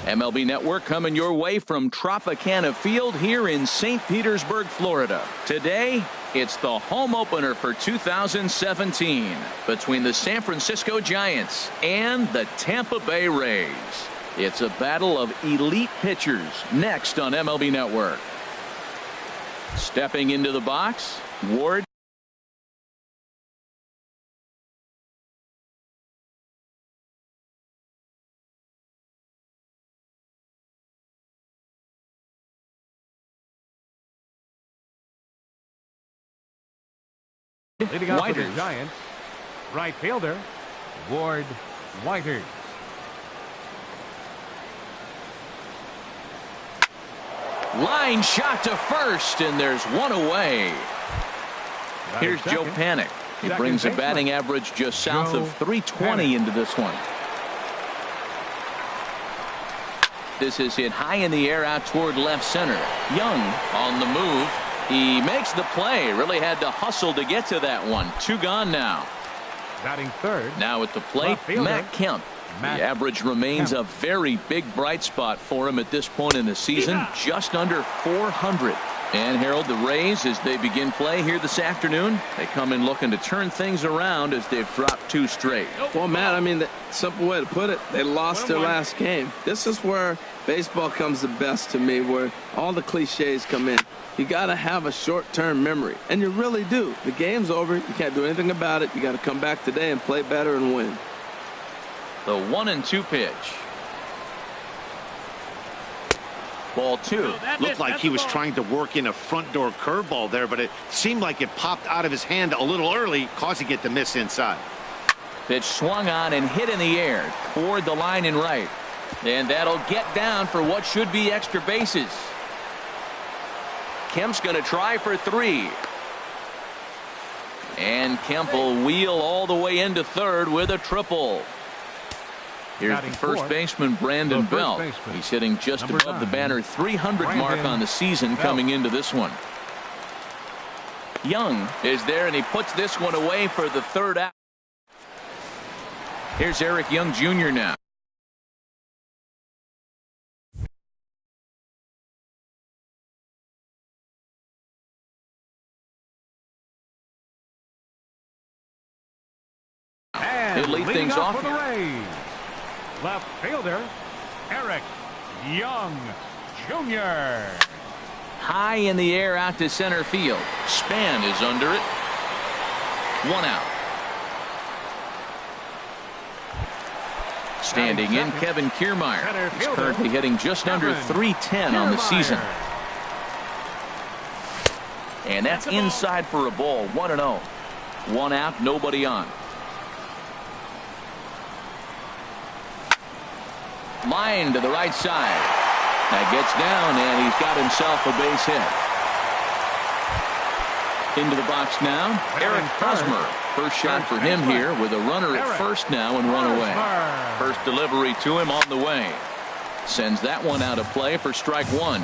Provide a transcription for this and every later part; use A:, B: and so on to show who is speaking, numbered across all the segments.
A: MLB Network coming your way from Tropicana Field here in St. Petersburg, Florida. Today, it's the home opener for 2017 between the San Francisco Giants and the Tampa Bay Rays. It's a battle of elite pitchers next on MLB Network. Stepping into the box, Ward.
B: Leading off for the Giants, right fielder, Ward Whiters.
A: Line shot to first, and there's one away. Here's Joe Panik. He brings a batting average just south of 320 into this one. This is hit high in the air out toward left center. Young on the move. He makes the play. Really had to hustle to get to that one. Two gone now.
B: Batting third.
A: Now at the plate, Matt Kemp. The average remains a very big bright spot for him at this point in the season. Just under 400. And Harold, the Rays, as they begin play here this afternoon, they come in looking to turn things around as they've dropped two straight.
C: Well, Matt, I mean, the simple way to put it, they lost their last game. This is where baseball comes the best to me, where all the cliches come in. You got to have a short-term memory, and you really do. The game's over. You can't do anything about it. You got to come back today and play better and win.
A: The 1-2 pitch. Ball two.
D: Looked like he was trying to work in a front door curveball there, but it seemed like it popped out of his hand a little early, causing it to miss inside.
A: Pitch swung on and hit in the air toward the line and right. And that'll get down for what should be extra bases. Kemp's going to try for three. And Kemp will wheel all the way into third with a triple. Here's the first baseman, Brandon Belt. He's hitting just above the banner 300 mark on the season coming into this one. Young is there, and he puts this one away for the third out. Here's Eric Young Jr. now. He'll lead things off
B: for the Rays, left fielder, Eric Young Jr.
A: High in the air out to center field. Span is under it. One out. Standing in, Kevin Kiermaier. He's currently hitting just under 310 on the season. And that's inside for a ball. 1-0. One out, nobody on. Line to the right side. That gets down, and he's got himself a base hit. Into the box now, Eric Hosmer. First shot for him here with a runner at first now and one away. First delivery to him on the way. Sends that one out of play for strike one.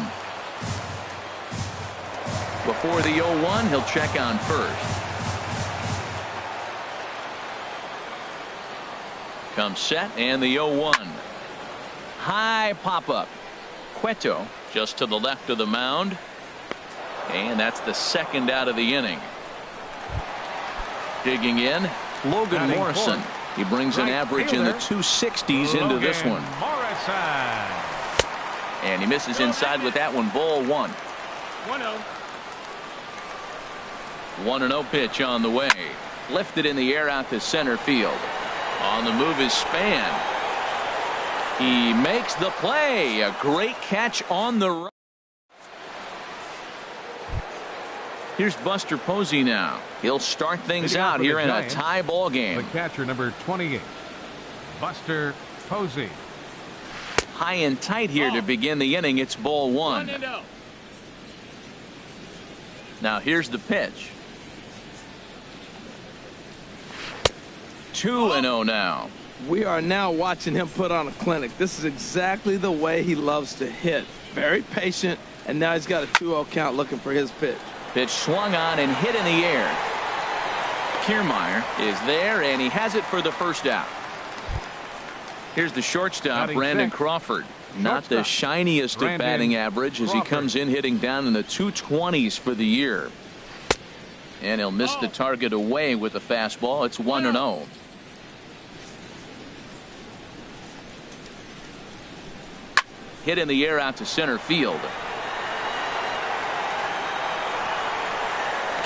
A: Before the 0-1, he'll check on first. Comes set, and the 0-1. High pop-up. Cueto just to the left of the mound. And that's the second out of the inning. Digging in, Logan Morrison. He brings an average in the 260s into this one. And he misses inside with that one. Ball one.
B: 1-0.
A: 1-0 pitch on the way. Lifted in the air out to center field. On the move is Span. He makes the play. A great catch on the run. Here's Buster Posey now. He'll start things out here in a tie ball game.
B: The catcher, number 28, Buster Posey.
A: High and tight here to begin the inning. It's ball one. Now here's the pitch. 2-0 now.
C: We are now watching him put on a clinic. This is exactly the way he loves to hit. Very patient, and now he's got a 2-0 count looking for his pitch.
A: Pitch swung on and hit in the air. Kor-Mars is there, and he has it for the first out. Here's the shortstop, Brandon Crawford. Not the shiniest of batting average as he comes in hitting down in the 220s for the year. And he'll miss the target away with the fastball. It's 1-0. Hit in the air out to center field.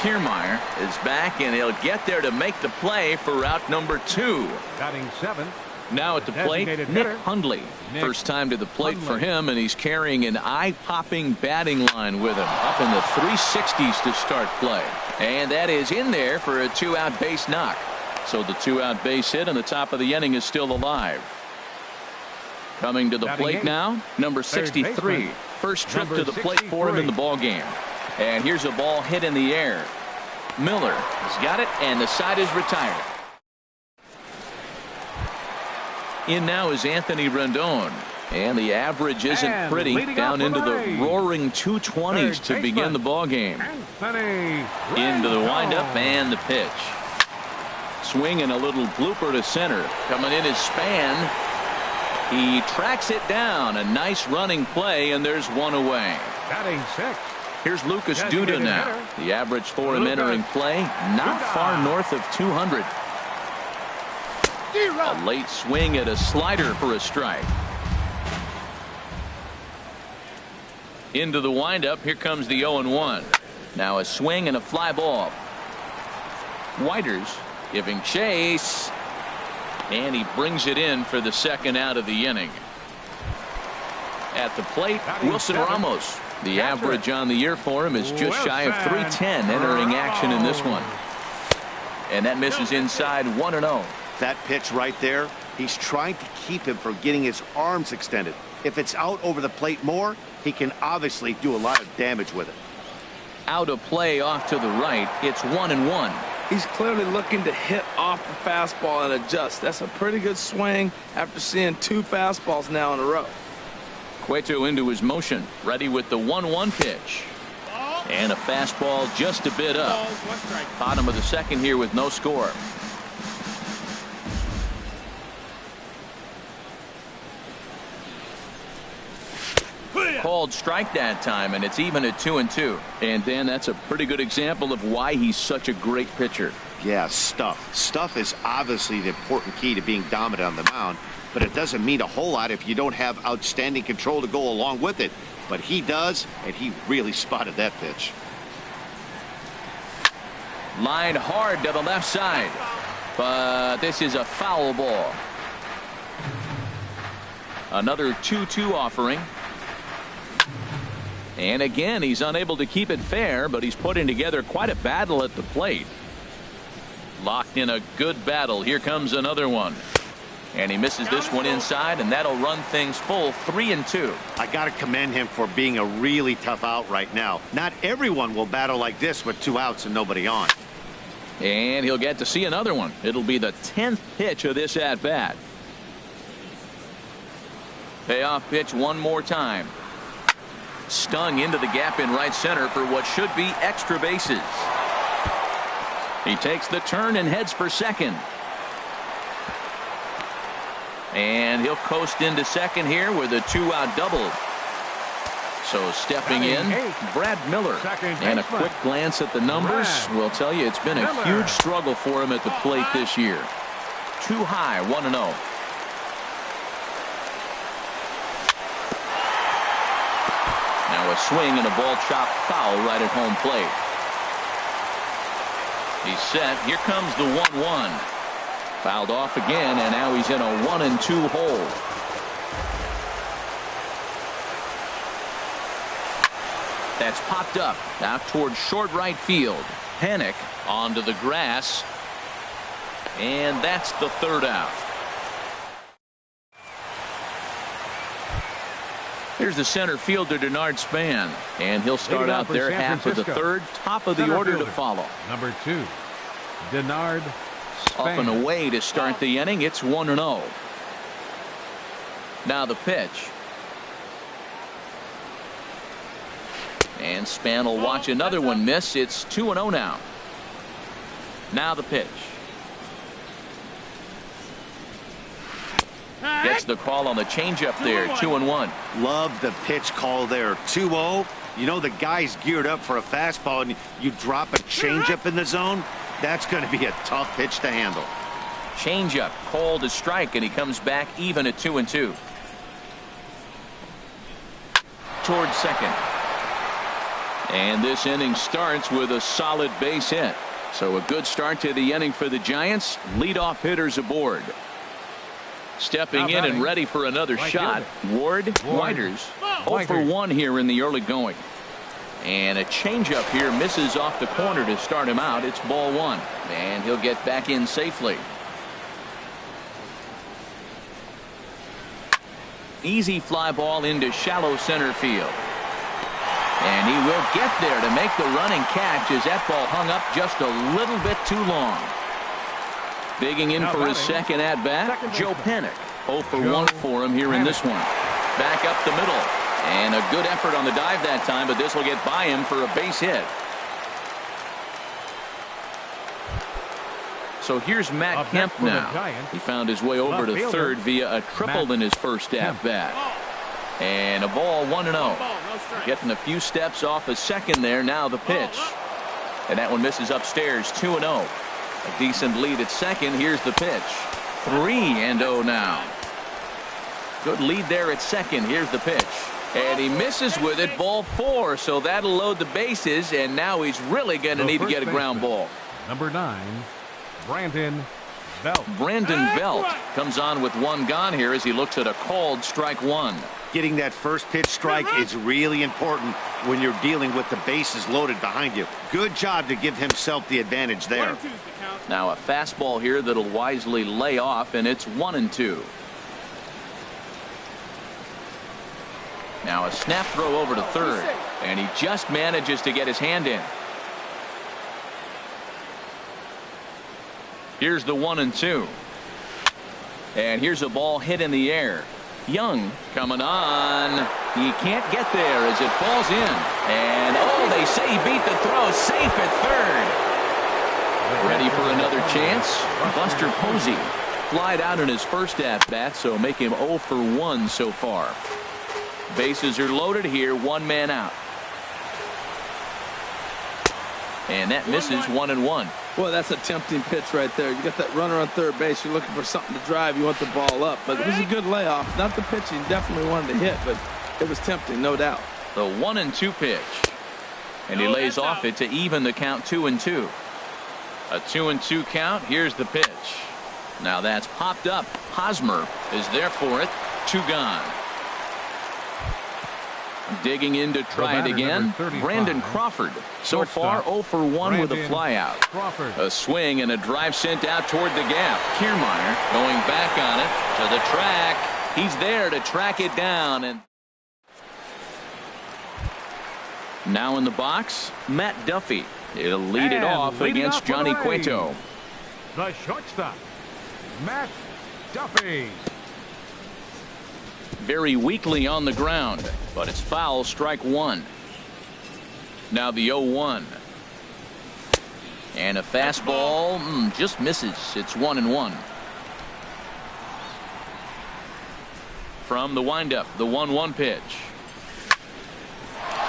A: Kor-Mars is back, and he'll get there to make the play for out number 2.
B: Batting 7th.
A: Now at the plate, Nick Hundley. First time to the plate for him, and he's carrying an eye-popping batting line with him. Up in the 360s to start play. And that is in there for a 2-out base knock. So the 2-out base hit, and the top of the inning is still alive. Coming to the plate now, number 63. First trip to the plate for him in the ballgame. And here's a ball hit in the air. Miller has got it, and the side is retired. In now is Anthony Rendon. And the average isn't pretty. Down into the roaring 220s to begin the ballgame. Into the windup and the pitch. Swing and a little blooper to center. Coming in is Span. He tracks it down. A nice running play, and there's one away.
B: Batting 6.
A: Here's Lucas Duda now. The average for him entering play, not far north of 200. A late swing at a slider for a strike. Into the windup. Here comes the 0-1. Now a swing and a fly ball. Whiters giving chase. And he brings it in for the second out of the inning. At the plate, Wilson Ramos. The average on the year for him is just shy of 310 entering action in this one. And that misses inside 1-0.
D: That pitch right there, he's trying to keep him from getting his arms extended. If it's out over the plate more, he can obviously do a lot of damage with it.
A: Out of play off to the right. It's 1-1.
C: He's clearly looking to hit off the fastball and adjust. That's a pretty good swing after seeing 2 fastballs now in a row.
A: Cueto into his motion, ready with the 1-1 pitch. And a fastball just a bit up. Bottom of the second here with no score. Called strike that time, and it's even at 2-2. And Dan, that's a pretty good example of why he's such a great pitcher.
D: Yeah, stuff. Stuff is obviously the important key to being dominant on the mound, but it doesn't mean a whole lot if you don't have outstanding control to go along with it. But he does, and he really spotted that pitch.
A: Line hard to the left side, but this is a foul ball. Another 2-2 offering. And again, he's unable to keep it fair, but he's putting together quite a battle at the plate. Locked in a good battle. Here comes another one. And he misses this one inside, and that'll run things full 3-2.
D: I got to commend him for being a really tough out right now. Not everyone will battle like this with 2 outs and nobody on.
A: And he'll get to see another one. It'll be the 10th pitch of this at-bat. Payoff pitch one more time. Stung into the gap in right center for what should be extra bases. He takes the turn and heads for second. And he'll coast into second here with a 2-out double. So stepping in, Brad Miller. And a quick glance at the numbers will tell you it's been a huge struggle for him at the plate this year. Too high, 1-0. Now a swing and a ball chopped foul right at home plate. He's set. Here comes the 1-1. Fouled off again, and now he's in a 1-2 hole. That's popped up out towards short right field. Panic onto the grass. And that's the 3rd out. Here's the center fielder, Denard Span, and he'll start out their half of the third. Top of the order to follow.
B: Number 2, Denard Span.
A: Up and away to start the inning. It's 1-0. Now the pitch. And Span will watch another one miss. It's 2-0 now. Now the pitch. Gets the call on the changeup there. 2-1.
D: Love the pitch call there. 2-0. You know the guy's geared up for a fastball, and you drop a changeup in the zone. That's going to be a tough pitch to handle.
A: Changeup called a strike, and he comes back even at 2-2. Towards second. And this inning starts with a solid base hit. So a good start to the inning for the Giants. Leadoff hitters aboard. Stepping in and ready for another shot, Ward Whiters. 0 for 1 here in the early going. And a changeup here misses off the corner to start him out. It's ball 1. And he'll get back in safely. Easy fly ball into shallow center field. And he will get there to make the running catch as that ball hung up just a little bit too long. Digging in for his second at-bat, Joe Panik. 0 for 1 for him here in this one. Back up the middle. And a good effort on the dive that time, but this will get by him for a base hit. So here's Matt Kemp now. He found his way over to third via a triple in his first at-bat. And a ball 1-0. Getting a few steps off a second there. Now the pitch. And that one misses upstairs. 2-0. A decent lead at second. Here's the pitch. 3-0 now. Good lead there at second. Here's the pitch. And he misses with it. Ball 4. So that'll load the bases. And now he's really going to need to get a ground ball.
B: Number 9, Brandon Belt.
A: Brandon Belt comes on with 1 gone here as he looks at a called strike 1.
D: Getting that first pitch strike is really important when you're dealing with the bases loaded behind you. Good job to give himself the advantage there.
A: Now a fastball here that'll wisely lay off, and it's 1-2. Now a snap throw over to third, and he just manages to get his hand in. Here's the 1-2. And here's a ball hit in the air. Young coming on. He can't get there as it falls in. And oh, they say he beat the throw. Safe at third. Ready for another chance. Buster Posey flied out in his first at-bat, so make him 0 for 1 so far. Bases are loaded here. 1 man out. And that misses 1-1.
C: Well, that's a tempting pitch right there. You got that runner on third base. You're looking for something to drive. You want the ball up. But it was a good layoff. Not the pitch he definitely wanted to hit, but it was tempting, no doubt.
A: The 1-2 pitch. And he lays off it to even the count 2-2. A 2-2 count. Here's the pitch. Now that's popped up. Hosmer is there for it. 2 gone. Digging in to try it again. Brandon Crawford. So far 0 for 1 with a flyout. A swing and a drive sent out toward the gap. Kiermaier going back on it to the track. He's there to track it down. And now in the box, Matt Duffy. He'll lead it off against Johnny Cueto.
B: The shortstop, Matt Duffy.
A: Very weakly on the ground, but it's foul, strike 1. Now the 0-1. And a fastball just misses. It's 1-1. From the windup, the 1-1 pitch.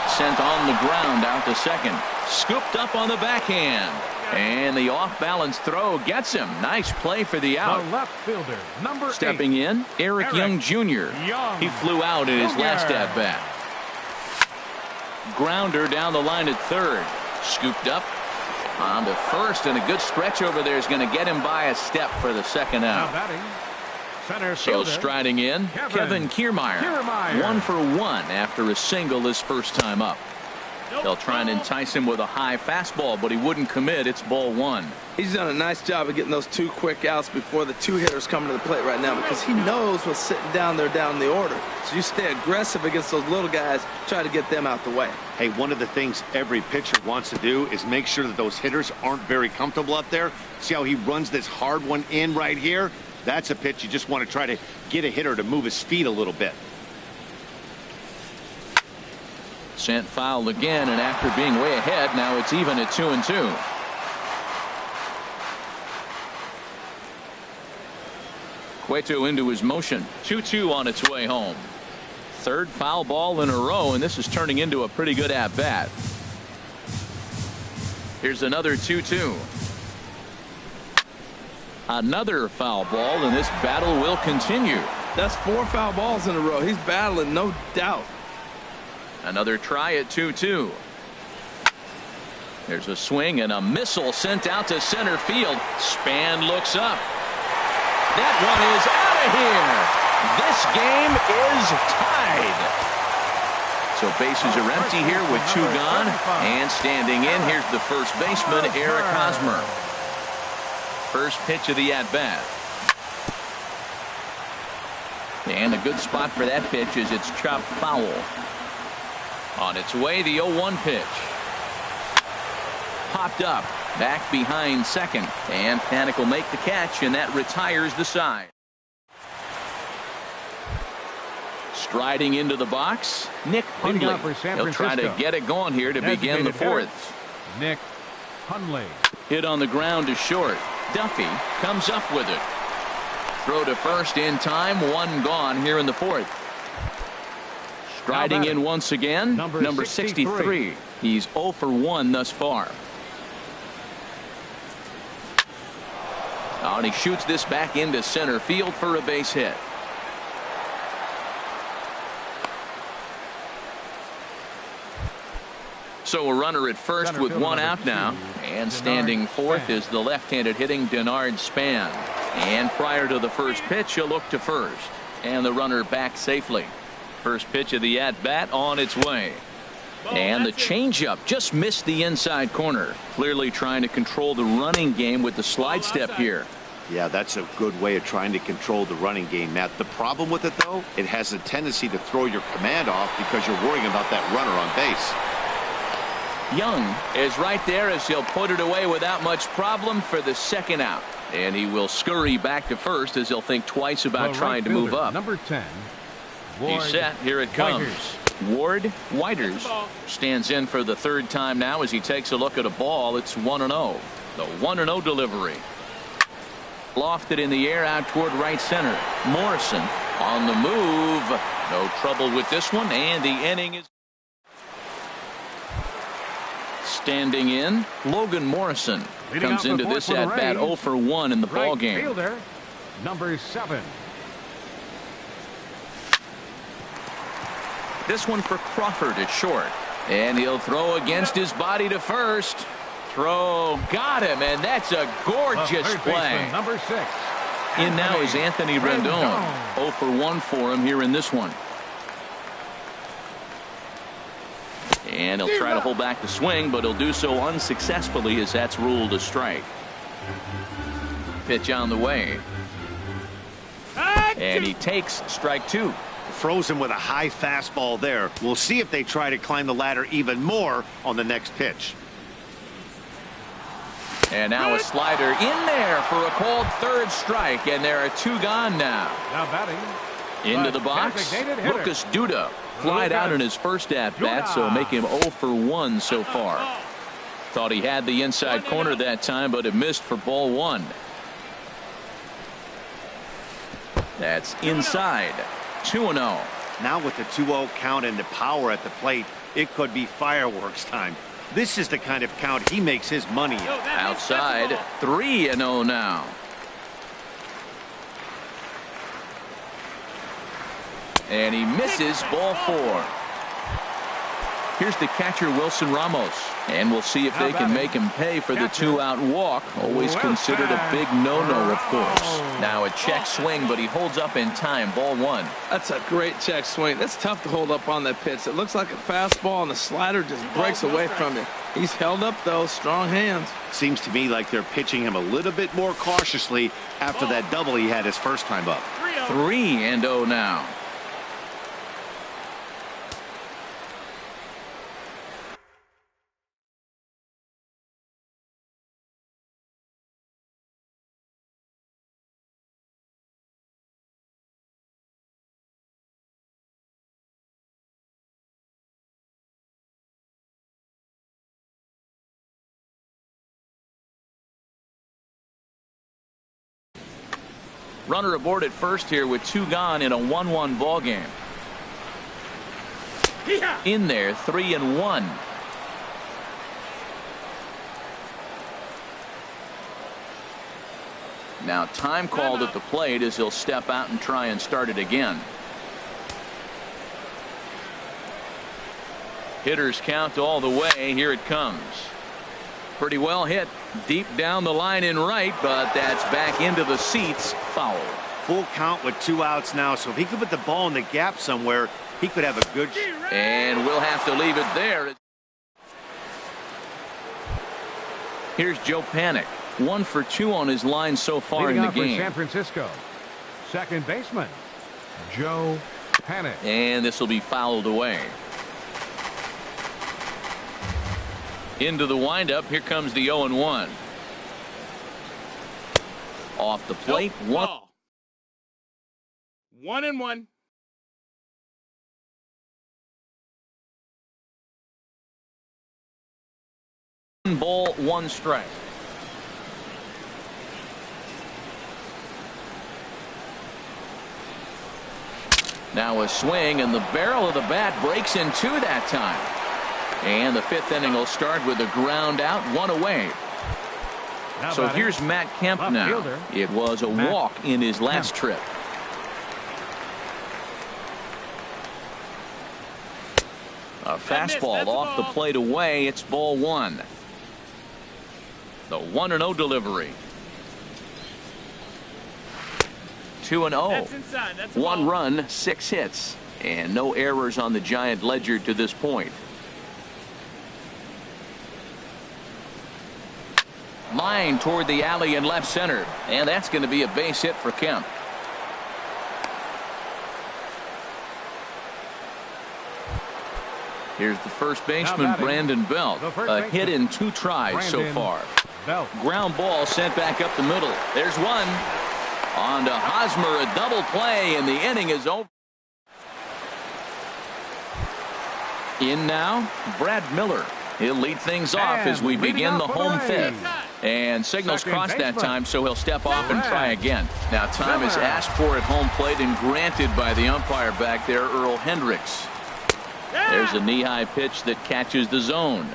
A: Sent on the ground out to second. Scooped up on the backhand. And the off-balance throw gets him. Nice play for the out.
B: The left fielder, number 8.
A: Stepping in, Eric Young Jr. He flew out in his last at-bat. Grounder down the line at third. Scooped up on to first, and a good stretch over there is going to get him by a step for the second out. So striding in, Kevin Kiermaier. 1 for 1 after a single his first time up. They'll try and entice him with a high fastball, but he wouldn't commit. It's ball one.
C: He's done a nice job of getting those two quick outs before the two hitters coming to the plate right now, because he knows what's sitting down there down the order. So you stay aggressive against those little guys, try to get them out the way.
D: Hey, one of the things every pitcher wants to do is make sure that those hitters aren't very comfortable up there. See how he runs this hard one in right here? That's a pitch you just want to try to get a hitter to move his feet a little bit.
A: Sent foul again, and after being way ahead, now it's even at 2-2. Cueto into his motion. 2-2 on its way home. Third foul ball in a row, and this is turning into a pretty good at-bat. Here's another 2-2. Another foul ball, and this battle will continue.
C: That's 4 foul balls in a row. He's battling, no doubt.
A: Another try at 2-2. There's a swing and a missile sent out to center field. Span looks up. That one is out of here. This game is tied. So bases are empty here with 2 gone. And standing in, here's the first baseman, Eric Hosmer. First pitch of the at-bat. And a good spot for that pitch is it's chopped foul. On its way, the 0-1 pitch. Popped up, back behind second, and Panik will make the catch, and that retires the side. Striding into the box, Nick Hundley. He'll try to get it going here to begin the fourth.
B: Nick Hundley.
A: Hit on the ground to short. Duffy comes up with it. Throw to first in time, 1 gone here in the fourth. Striding in once again, number 63. He's 0 for 1 thus far. And he shoots this back into center field for a base hit. So a runner at first with 1 out now. And standing fourth is the left-handed hitting Denard Span. And prior to the first pitch, he'll look to first. And the runner back safely. First pitch of the at-bat on its way. And the changeup just missed the inside corner. Clearly trying to control the running game with the slide step here.
D: Yeah, that's a good way of trying to control the running game, Matt. The problem with it, though, it has a tendency to throw your command off because you're worrying about that runner on base.
A: Young is right there as he'll put it away without much problem for the second out. And he will scurry back to first as he'll think twice about trying to move up.
B: Number 10.
A: He's set. Here it comes. Ward Whiters stands in for the third time now as he takes a look at a ball. It's 1-0. The 1-0 delivery. Lofted in the air out toward right center. Morrison on the move. No trouble with this one, and the inning is standing in. Logan Morrison comes into this at bat 0 for 1 in the ball game.
B: Fielder, number 7.
A: This one for Crawford at short. And he'll throw against his body to first. Throw got him, and that's a gorgeous play.
B: Number 6.
A: In now is Anthony Rendon. 0 for 1 for him here in this one. And he'll try to hold back the swing, but he'll do so unsuccessfully as that's ruled a strike. Pitch on the way. And he takes strike 2.
D: Froze him with a high fastball there. We'll see if they try to climb the ladder even more on the next pitch.
A: And now a slider in there for a called third strike, and there are 2 gone now.
B: Now batting.
A: Into the box, Lucas Duda flied out in his first at-bat, so make him 0 for 1 so far. Thought he had the inside corner that time, but it missed for ball 1. That's inside. 2-0.
D: Now with the 2-0 count and the power at the plate, it could be fireworks time. This is the kind of count he makes his money in.
A: Outside, 3-0 now. And he misses ball 4. Here's the catcher, Wilson Ramos. And we'll see if they can make him pay for the two-out walk. Always considered a big no-no, of course. Now a check swing, but he holds up in time. Ball one.
C: That's a great check swing. That's tough to hold up on that pitch. It looks like a fastball, and the slider just breaks away from you. He's held up, though. Strong hands.
D: Seems to me like they're pitching him a little bit more cautiously after that double he had his first time up.
A: 3-0 now. Runner aboard at first here with 2 gone in a 1-1 ball game. In there, 3-1. Now time called at the plate as he'll step out and try and start it again. Hitters count all the way. Here it comes. Pretty well hit deep down the line in right, but that's back into the seats. Foul.
D: Full count with 2 outs now, so if he could put the ball in the gap somewhere, he could have a good.
A: And we'll have to leave it there. Here's Joe Panik. 1 for 2 on his line so far in the game.
B: For San Francisco, second baseman Joe Panik.
A: And this will be fouled away. Into the windup. Here comes the 0-1. Off the plate.
E: 1-1.
A: Ball, 1 strike. Now a swing, and the barrel of the bat breaks in 2 that time. And the 5th inning will start with a ground out, 1 away. So here's Matt Kemp now. It was a walk in his last trip. A fastball off the plate away. It's ball 1. The 1-0 delivery. 2-0. 1 run, 6 hits, and no errors on the Giant ledger to this point. Line toward the alley in left center, and that's going to be a base hit for Kemp. Here's the first baseman, Brandon Belt. A hit in 2 tries so far. Ground ball sent back up the middle. There's one. On to Hosmer, a double play, and the inning is over. In now, Brad Miller. He'll lead things off as we begin the home 5th. And signals crossed that time, so he'll step off and try again. Now time is asked for at home plate and granted by the umpire back there, Earl Hendricks. There's a knee-high pitch that catches the zone.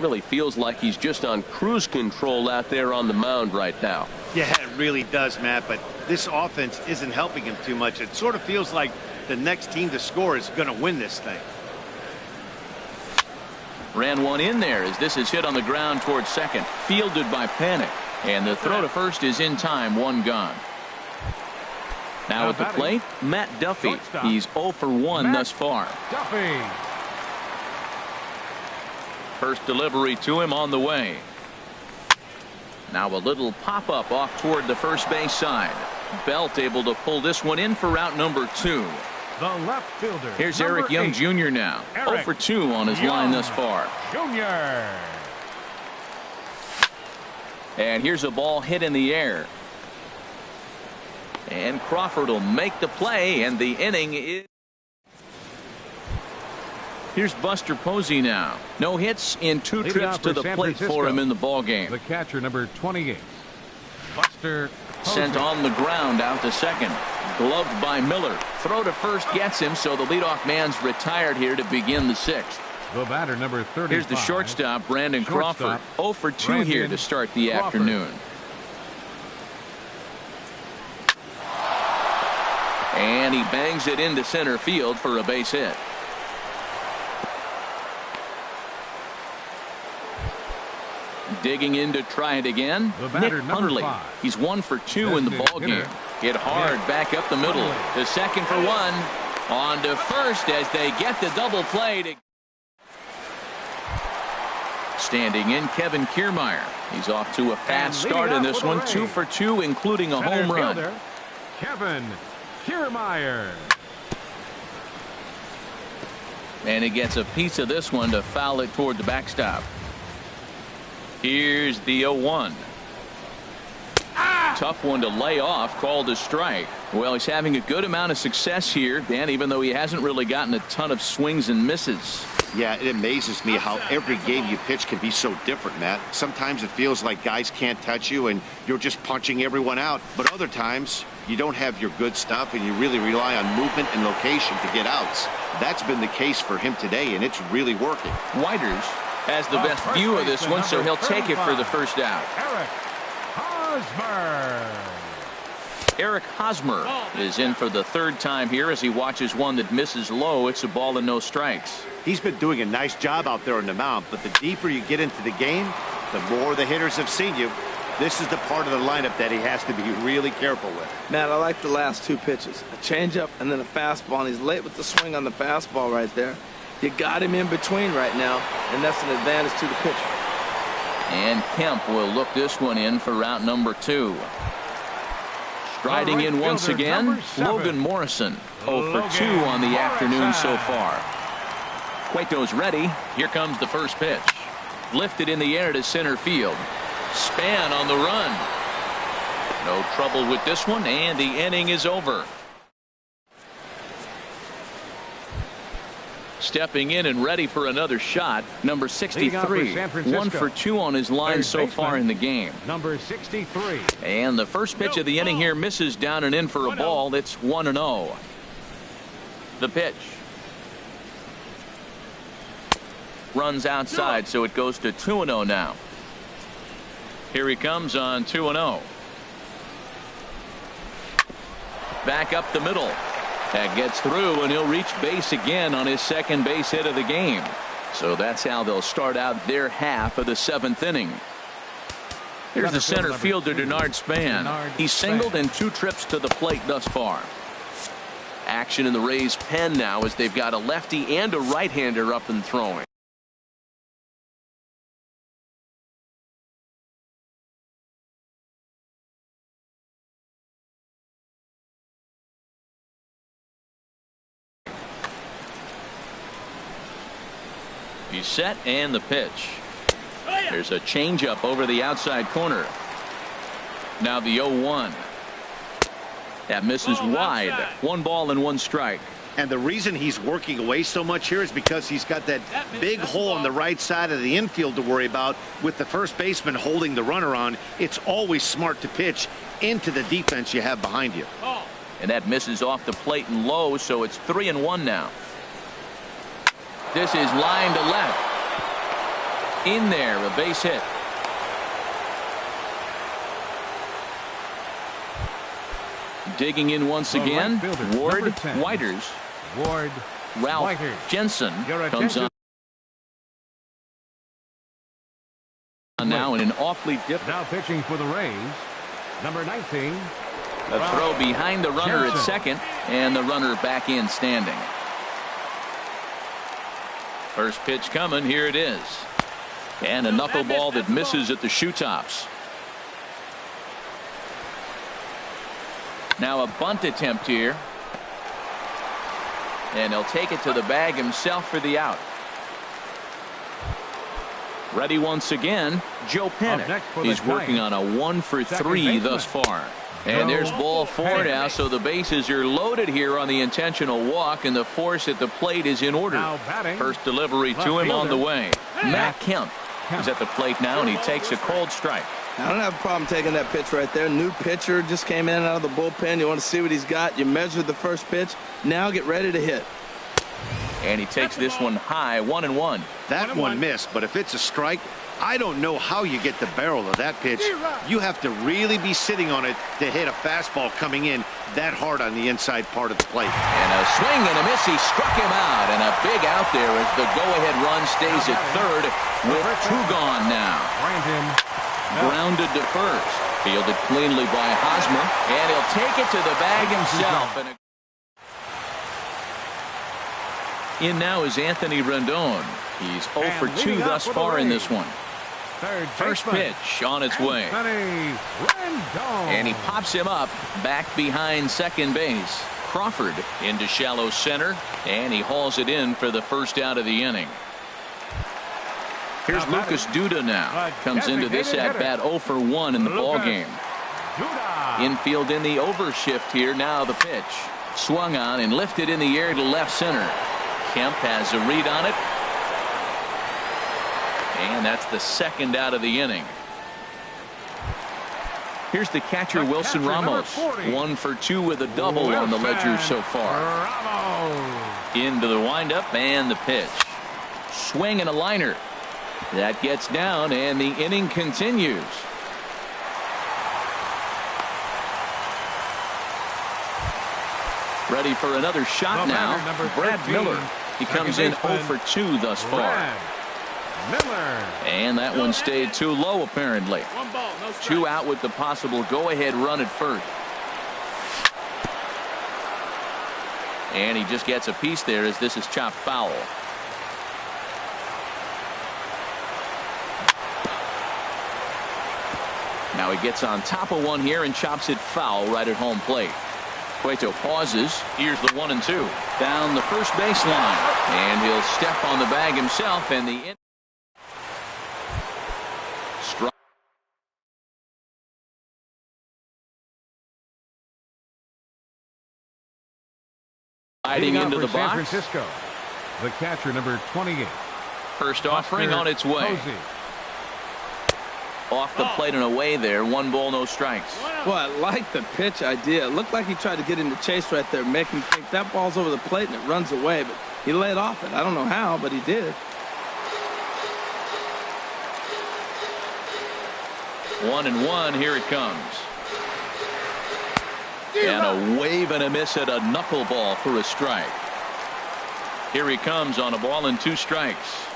A: Really feels like he's just on cruise control out there on the mound right now.
D: Yeah, it really does, Matt, but this offense isn't helping him too much. It sort of feels like the next team to score is going to win this thing.
A: Ran one in there as this is hit on the ground towards second. Fielded by Panik. And the throw to first is in time. 1 gone. Now at the plate, Matt Duffy. He's 0 for 1 thus far.
B: Duffy.
A: First delivery to him on the way. Now a little pop-up off toward the first base side. Belt able to pull this one in for route number 2.
B: The left fielder.
A: Here's Eric Young Jr. now. 0 for 2 on his line thus far.
B: Jr.
A: And here's a ball hit in the air. And Crawford will make the play, and the inning is. Here's Buster Posey now. No hits in 2 trips to the plate for him in the ball game.
B: The catcher, number 28, Buster Posey.
A: Sent on the ground out to second. Gloved by Miller. Throw to first gets him, so the leadoff man's retired here to begin the 6th.
B: The batter, number 35.
A: Here's the shortstop, Brandon Crawford. 0 for 2 here to start the afternoon. And he bangs it into center field for a base hit. Digging in to try it again,
B: The
A: Nick
B: batter, number
A: Hundley.
B: 5.
A: He's 1 for 2 in the
B: Designated
A: ball
B: hitter,
A: game. Hit hard
B: Nick
A: back up the middle.
B: Hundley.
A: To second for 1. On to first as they get the double play. Standing in, Kevin Kiermaier. He's off to a fast start in this one. 2 for 2, including a home run.
B: Fielder, Kevin Kiermaier.
A: And he gets a piece of this one to foul it toward the backstop. Here's the 0-1. Tough one to lay off, called a strike. Well, he's having a good amount of success here, Dan, even though he hasn't really gotten a ton of swings and misses.
D: Yeah, it amazes me how every game you pitch can be so different, Matt. Sometimes it feels like guys can't touch you and you're just punching everyone out. But other times, you don't have your good stuff and you really rely on movement and location to get outs. That's been the case for him today, and it's really working.
A: Whiters has the best view of this one, so he'll take it for the first out. Eric Hosmer is in for the third time here as he watches one that misses low. It's a ball and no strikes.
D: He's been doing a nice job out there on the mound, but the deeper you get into the game, the more the hitters have seen you. This is the part of the lineup that he has to be really careful with.
C: Matt, I like the last 2 pitches. A changeup and then a fastball, and he's late with the swing on the fastball right there. You got him in between right now, and that's an advantage to the pitcher.
A: And Kemp will look this one in for route number 2. Striding in once again, Logan Morrison. 0 for 2 on the afternoon so far. Cueto's ready. Here comes the first pitch. Lifted in the air to center field. Span on the run. No trouble with this one, and the inning is over. Stepping in and ready for another shot, number 63. 1 for 2 on his line so far in the game.
B: Number 63.
A: And the first pitch of the inning here misses down and in for a ball. It's 1-0. The pitch. Runs outside, so it goes to 2-0 now. Here he comes on 2-0. Back up the middle. That gets through, and he'll reach base again on his second base hit of the game. So that's how they'll start out their half of the 7th inning. Here's the center fielder, Denard Span. He's singled in 2 trips to the plate thus far. Action in the Rays' pen now as they've got a lefty and a right-hander up and throwing. He's set, and the pitch. There's a changeup over the outside corner. Now the 0-1. That misses wide. 1 ball and 1 strike.
D: And the reason he's working away so much here is because he's got that big hole on the right side of the infield to worry about. With the first baseman holding the runner on, it's always smart to pitch into the defense you have behind you.
A: And that misses off the plate and low, so it's 3-1 now. This is line to left. In there, a base hit. Digging in once again, Ward Whiters. Ralph Jensen comes on now in an awfully different.
B: Now pitching for the Rays, number 19.
A: A throw behind the runner at second, and the runner back in standing. First pitch coming. Here it is. And a knuckleball that misses at the shoe tops. Now a bunt attempt here. And he'll take it to the bag himself for the out. Ready once again, Joe Panik. He's working on a 1 for 3 thus far. And there's ball 4 now, so the bases are loaded here on the intentional walk, and the force at the plate is in order. First delivery to him on the way. Matt Kemp is at the plate now, and he takes a cold strike.
C: I don't have a problem taking that pitch right there. New pitcher just came in out of the bullpen. You want to see what he's got. You measure the first pitch. Now get ready to hit.
A: And he takes this one high, 1-1.
D: That one missed, but if it's a strike, I don't know how you get the barrel of that pitch. You have to really be sitting on it to hit a fastball coming in that hard on the inside part of the plate.
A: And a swing and a miss. He struck him out. And a big out there as the go-ahead run stays at third with two gone now. Grounded to first. Fielded cleanly by Hosmer. And he'll take it to the bag himself. In now is Anthony Rendon. He's 0 for 2 thus far in this one. First pitch on its way. And he pops him up back behind second base. Crawford into shallow center. And he hauls it in for the first out of the inning. Here's Lucas Duda now. Comes into this at-bat 0 for 1 in the ballgame. Infield in the overshift here. Now the pitch. Swung on and lifted in the air to left center. Kemp has a read on it. And that's the second out of the inning. Here's the catcher, Wilson Ramos. 1 for 2 with a double on the ledger so far. Into the windup and the pitch. Swing and a liner. That gets down and the inning continues. Ready for another shot now. Brad Miller. He comes in 0 for 2 thus far. And that one stayed too low apparently. 2 out with the possible go-ahead run at first. And he just gets a piece there as this is chopped foul. Now he gets on top of one here and chops it foul right at home plate. Cueto pauses. Here's the 1-2 down the first baseline, and he'll step on the bag himself, and the strike. Sliding into the box.
B: San Francisco, the catcher, number 28.
A: First offering on its way. Off the plate and away there. 1 ball, no strikes.
C: Well, I like the pitch idea. It looked like he tried to get into chase right there, make him think that ball's over the plate and it runs away, but he laid off it. I don't know how, but he did.
A: 1-1. Here it comes. And a wave and a miss at a knuckleball for a strike. Here he comes on a ball and 2 strikes.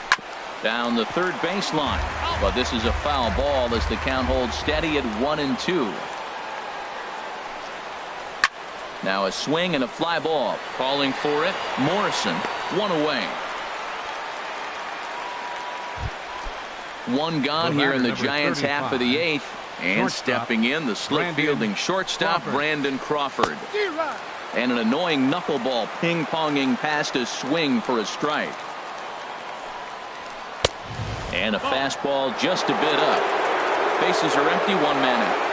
A: Down the third baseline. But this is a foul ball as the count holds steady at 1-2. Now a swing and a fly ball. Calling for it. Morrison. 1 away. 1 gone here in the Giants' half of the 8th. And stepping in, the slick fielding shortstop, Brandon Crawford. And an annoying knuckleball ping-ponging past a swing for a strike. And a fastball just a bit up. Bases are empty, 1 man out.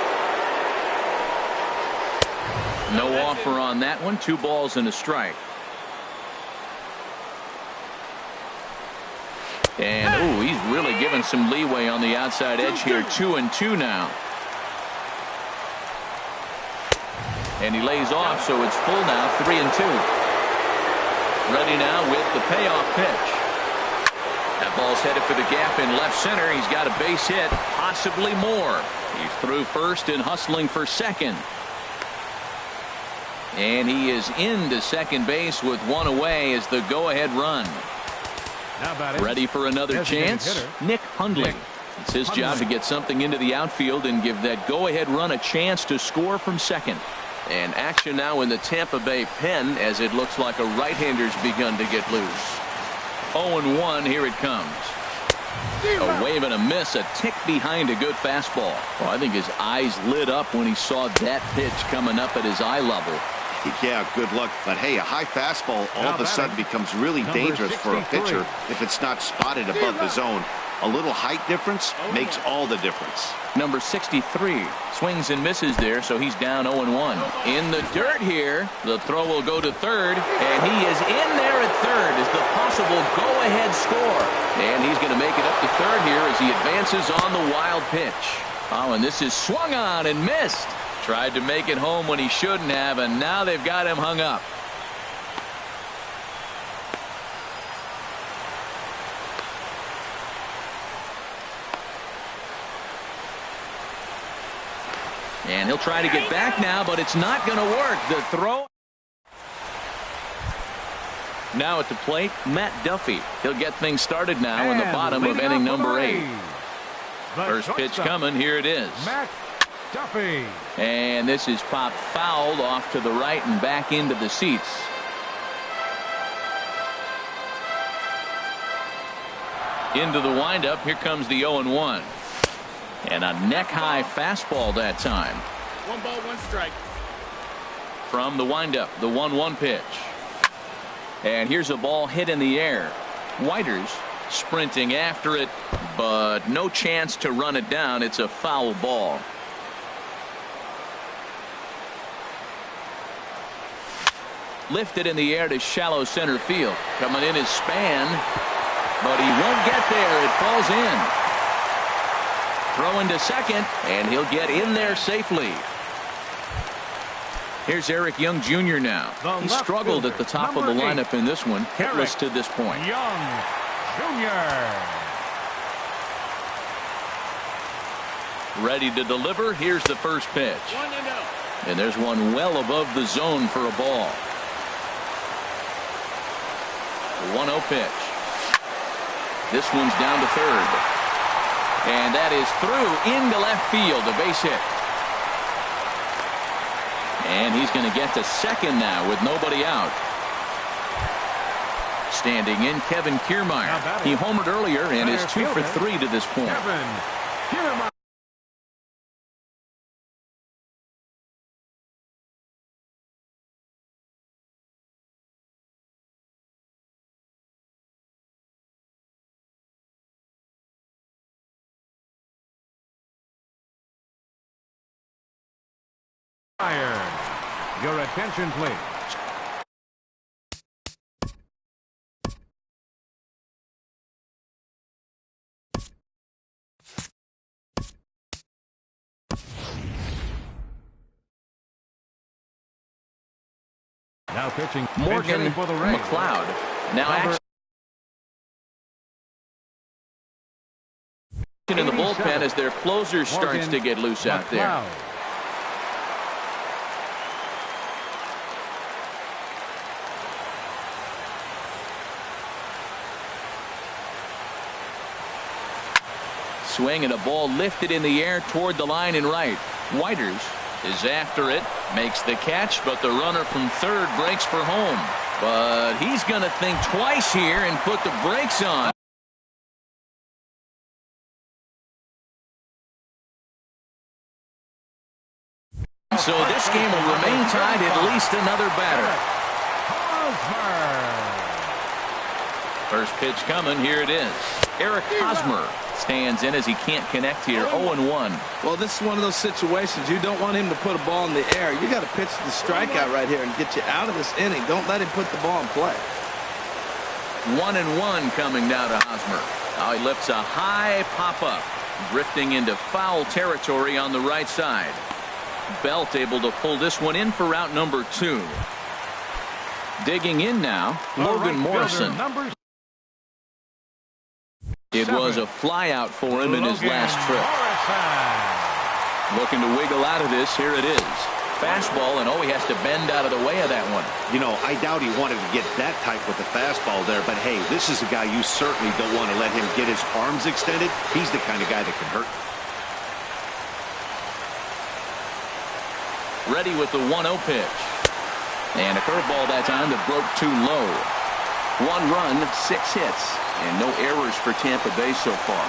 A: No offer on that one. 2 balls and a strike. And ooh, he's really given some leeway on the outside edge here. 2-2 now. And he lays off, so it's full now. 3-2. Ready now with the payoff pitch. That ball's headed for the gap in left center. He's got a base hit, possibly more. He's through first and hustling for second. And he is into second base with 1 away as the go-ahead run. Ready for another chance? Nick Hundley. It's his job to get something into the outfield and give that go-ahead run a chance to score from second. And action now in the Tampa Bay pen as it looks like a right-hander's begun to get loose. 0-1. Here it comes. A wave and a miss, a tick behind a good fastball. Well, I think his eyes lit up when he saw that pitch coming up at his eye level.
D: Yeah, good luck. But hey, a high fastball all of a sudden becomes really dangerous for a pitcher if it's not spotted above the zone. A little height difference makes all the difference.
A: Number 63 swings and misses there, so he's down 0-1. In the dirt here, the throw will go to third, and he is in there at third as the possible go-ahead score. And he's going to make it up to third here as he advances on the wild pitch. Oh, and this is swung on and missed. Tried to make it home when he shouldn't have, and now they've got him hung up. And he'll try to get back now, but it's not going to work. The throw. Now at the plate, Matt Duffy. He'll get things started now in the bottom of inning number 8. First pitch coming. Here it is.
B: Matt Duffy.
A: And this is popped foul off to the right and back into the seats. Into the windup. Here comes the 0-1. And a neck-high fastball that time.
E: 1 ball, 1 strike.
A: From the windup, the 1-1 pitch. And here's a ball hit in the air. Whiters sprinting after it, but no chance to run it down. It's a foul ball. Lifted in the air to shallow center field. Coming in is Span, but he won't get there. It falls in. Throwing to second, and he'll get in there safely. Here's Eric Young Jr. now. He struggled at the top of the lineup in this one, hitless to this point.
B: Young Jr.
A: Ready to deliver. Here's the first pitch.
E: 1-0.
A: And there's one well above the zone for a ball. The 1-0 pitch. This one's down to third. And that is through into left field. A base hit. And he's going to get to second now with nobody out. Standing in, Kevin Kiermaier. He homered earlier and is 2 for 3 to this point.
B: Kevin Kiermaier. Your attention, please. Now pitching
A: Morgan
B: for the Rays.
A: McLeod. Now action in the bullpen as their closer starts to get loose out there. Swing and a ball lifted in the air toward the line and right. Whiters is after it, makes the catch, but the runner from third breaks for home. But he's going to think twice here and put the brakes on. So this game will remain tied, at least another batter. First pitch coming. Here it is. Eric Hosmer stands in as he can't connect here. 0-1.
C: Well, this is one of those situations you don't want him to put a ball in the air. You got to pitch the strikeout right here and get you out of this inning. Don't let him put the ball in play.
A: 1-1 coming now to Hosmer. Now he lifts a high pop-up, drifting into foul territory on the right side. Belt able to pull this one in for route number 2. Digging in now, Logan Morrison. It was a flyout for him in his last trip. Looking to wiggle out of this. Here it is. Fastball, and he has to bend out of the way of that one.
D: You know, I doubt he wanted to get that tight with the fastball there, but hey, this is a guy you certainly don't want to let him get his arms extended. He's the kind of guy that can hurt.
A: Ready with the 1-0 pitch. And a curveball that time that broke too low. 1 run, 6 hits, and no errors for Tampa Bay so far.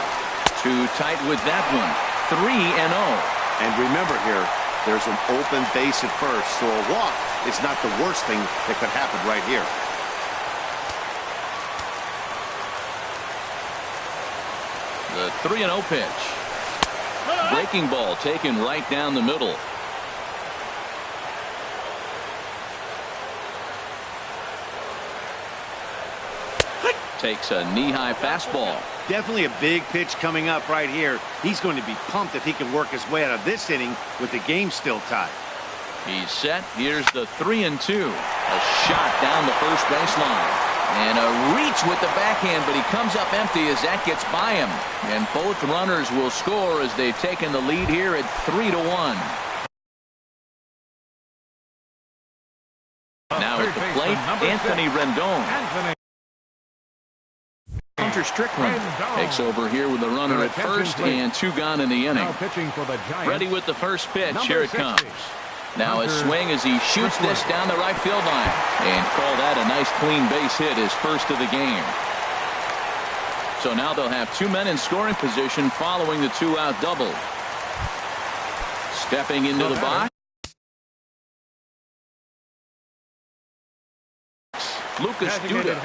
A: Too tight with that one. 3-0.
D: And remember here, there's an open base at first, so a walk is not the worst thing that could happen right here.
A: The 3-0 pitch. Breaking ball taken right down the middle. Takes a knee-high fastball.
D: Definitely a big pitch coming up right here. He's going to be pumped if he can work his way out of this inning with the game still tied.
A: He's set. Here's the 3-2. A shot down the first baseline. And a reach with the backhand, but he comes up empty as that gets by him. And both runners will score as they've taken the lead here at 3-1. Now at the plate, Anthony Rendon. Hunter Strickland takes over here with a runner at first and 2 gone in the inning. Ready with the first pitch. Here it comes. Now a swing as he shoots this down the right field line. And call that a nice clean base hit, his first of the game. So now they'll have 2 men in scoring position following the 2-out double. Stepping into the box, Lucas Duda.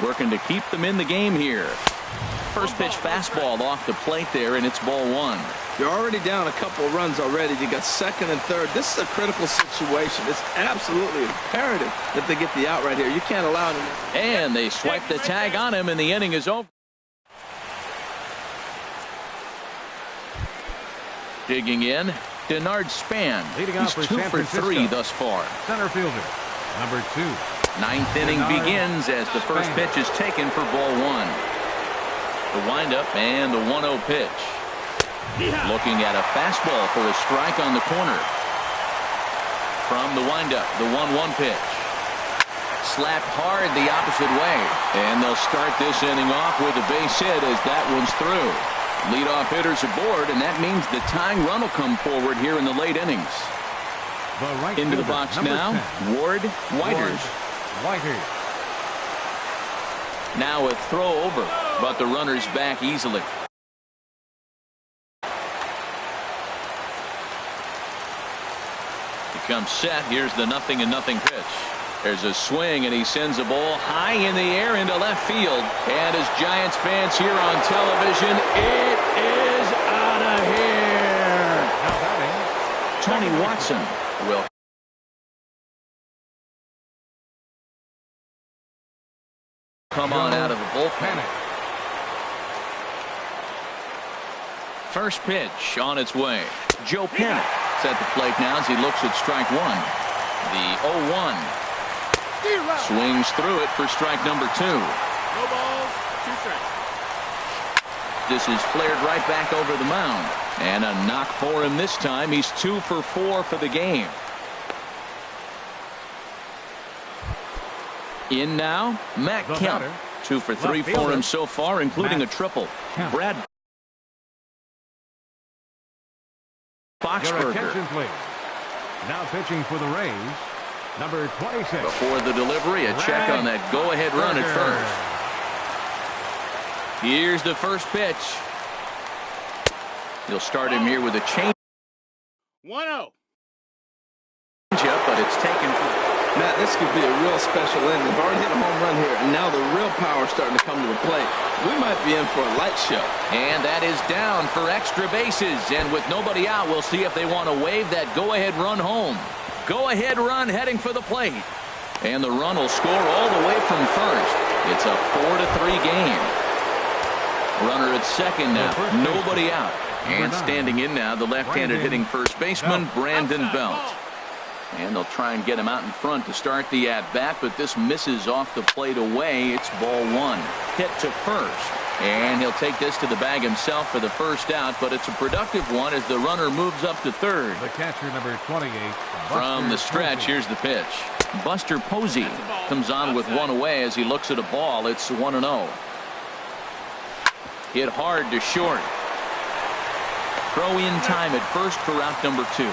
A: Working to keep them in the game here. First pitch fastball off the plate there, and it's ball 1.
C: You're already down a couple of runs already. You got second and third. This is a critical situation. It's absolutely imperative that they get the out right here. You can't allow them.
A: And they swipe the tag on him, and the inning is over. Digging in, Denard Span. He's 2 for 3 thus far.
B: Center fielder, number 2.
A: 9th inning begins as the first pitch is taken for ball 1. The windup and the 1-0 pitch. Looking at a fastball for a strike on the corner. From the windup, the 1-1 pitch. Slapped hard the opposite way. And they'll start this inning off with a base hit as that one's through. Leadoff hitters aboard, and that means the tying run will come forward here in the late innings. Into the box now,
B: 10.
A: Ward Whiters. Now a throw over, but the runner's back easily. Becomes set. Here's the 0-0 pitch. There's a swing, and he sends a ball high in the air into left field. And as Giants fans here on television, it is out of here. Tony Watson will come on out of the bullpen. First pitch on its way. Joe Panic at the plate now as he looks at strike 1. The 0-1. Swings through it for strike number 2.
E: No balls, 2 strikes.
A: This is flared right back over the mound. And a knock for him this time. He's 2 for 4 for the game. In now, Matt Kemp. 2 for 3 for him so far, including a triple. Brad Boxberger.
B: Now pitching for the Rays, number 26.
A: Before the delivery, a check on that go-ahead run at first. Here's the first pitch. He'll start him here with a change.
E: 1-0.
A: But it's taken.
C: Matt, this could be a real special inning. They've already hit a home run here, and now the real power is starting to come to the plate. We might be in for a light show.
A: And that is down for extra bases. And with nobody out, we'll see if they want to wave that go-ahead run home. Go-ahead run heading for the plate. And the run will score all the way from first. It's a 4-3 game. Runner at second now. Nobody out. And standing in now, the left-handed hitting first baseman, Brandon Belt. And they'll try and get him out in front to start the at-bat, but this misses off the plate away. It's ball 1. Hit to first. And he'll take this to the bag himself for the first out, but it's a productive one as the runner moves up to third.
B: The catcher, number 28.
A: From the stretch, here's the pitch. Buster Posey comes on with one away as he looks at a ball. It's 1-0. Hit hard to short. Throw in time at first for out number 2.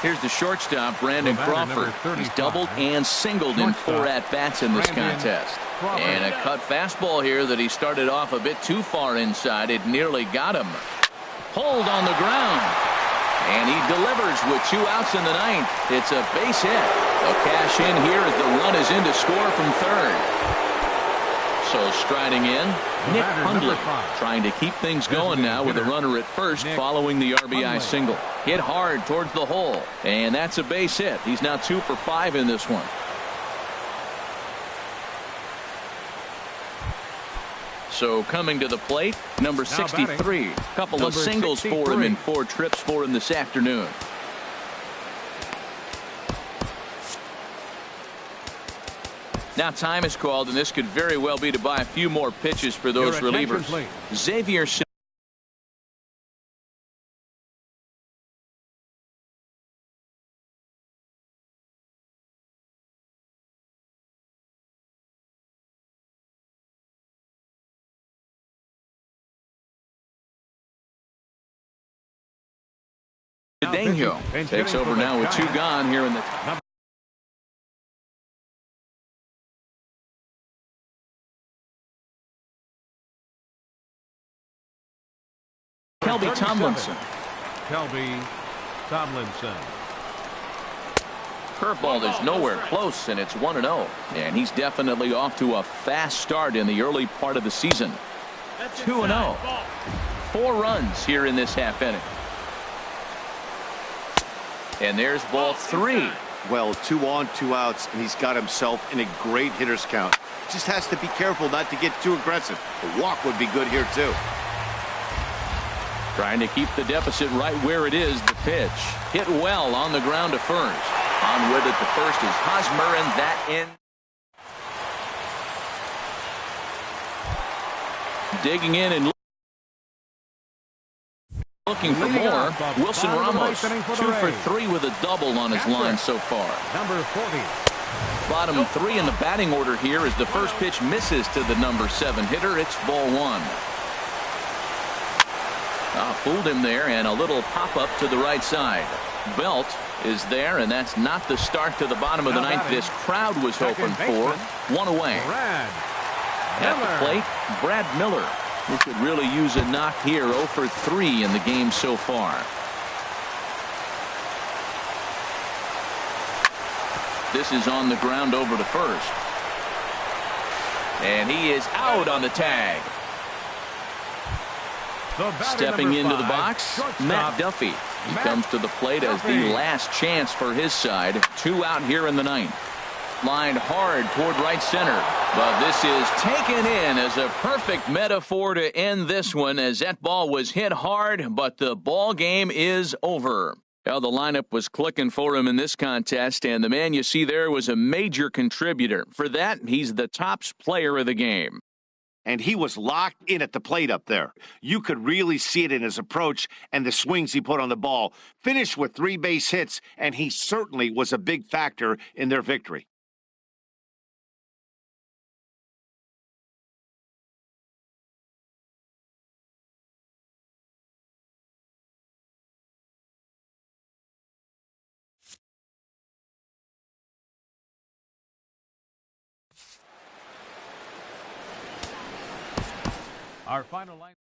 A: Here's the shortstop, Brandon Crawford. He's doubled and singled in 4 at-bats in this contest. And a cut fastball here that he started off a bit too far inside. It nearly got him. Hold on the ground. And he delivers with 2 outs in the 9th. It's a base hit. A cash in here as the run is in to score from third. So striding in, Nick Hundley trying to keep things going now with a runner at first following the RBI single. Hit hard towards the hole, and that's a base hit. He's now 2 for 5 in this one. So coming to the plate, number 63. Couple of singles for him in 4 trips for him this afternoon. Now time is called, and this could very well be to buy a few more pitches for those relievers. Xavier Danjo takes over now with 2 gone here in the Kelby Tomlinson.
B: Kelby Tomlinson.
A: Curveball is nowhere close, and it's 1-0. And he's definitely off to a fast start in the early part of the season. 2-0. 4 runs here in this half inning. And there's ball 3.
D: Well, 2 on, 2 outs, and he's got himself in a great hitter's count. Just has to be careful not to get too aggressive. A walk would be good here, too.
A: Trying to keep the deficit right where it is. The pitch hit well on the ground to first. On with it to first is Hosmer, and that ends. Digging in and looking for more. Wilson Ramos, 2 for 3 with a double on his line so far.
B: Number 40.
A: Bottom 3 in the batting order here as the first pitch misses to the number 7 hitter. It's ball 1. Fooled him there, and a little pop-up to the right side. Belt is there, and that's not the start to the bottom of the ninth this crowd was hoping for. 1 away. At the plate, Brad Miller, who could really use a knock here. 0 for 3 in the game so far. This is on the ground over to first. And he is out on the tag. Stepping into the box, Matt Duffy. He comes to the plate as the last chance for his side. 2 out here in the ninth. Lined hard toward right center. But this is taken in as a perfect metaphor to end this one, as that ball was hit hard, but the ball game is over. Well, the lineup was clicking for him in this contest, and the man you see there was a major contributor. For that, he's the top player of the game.
D: And he was locked in at the plate up there. You could really see it in his approach and the swings he put on the ball. Finished with 3 base hits, and he certainly was a big factor in their victory.
B: Our final line.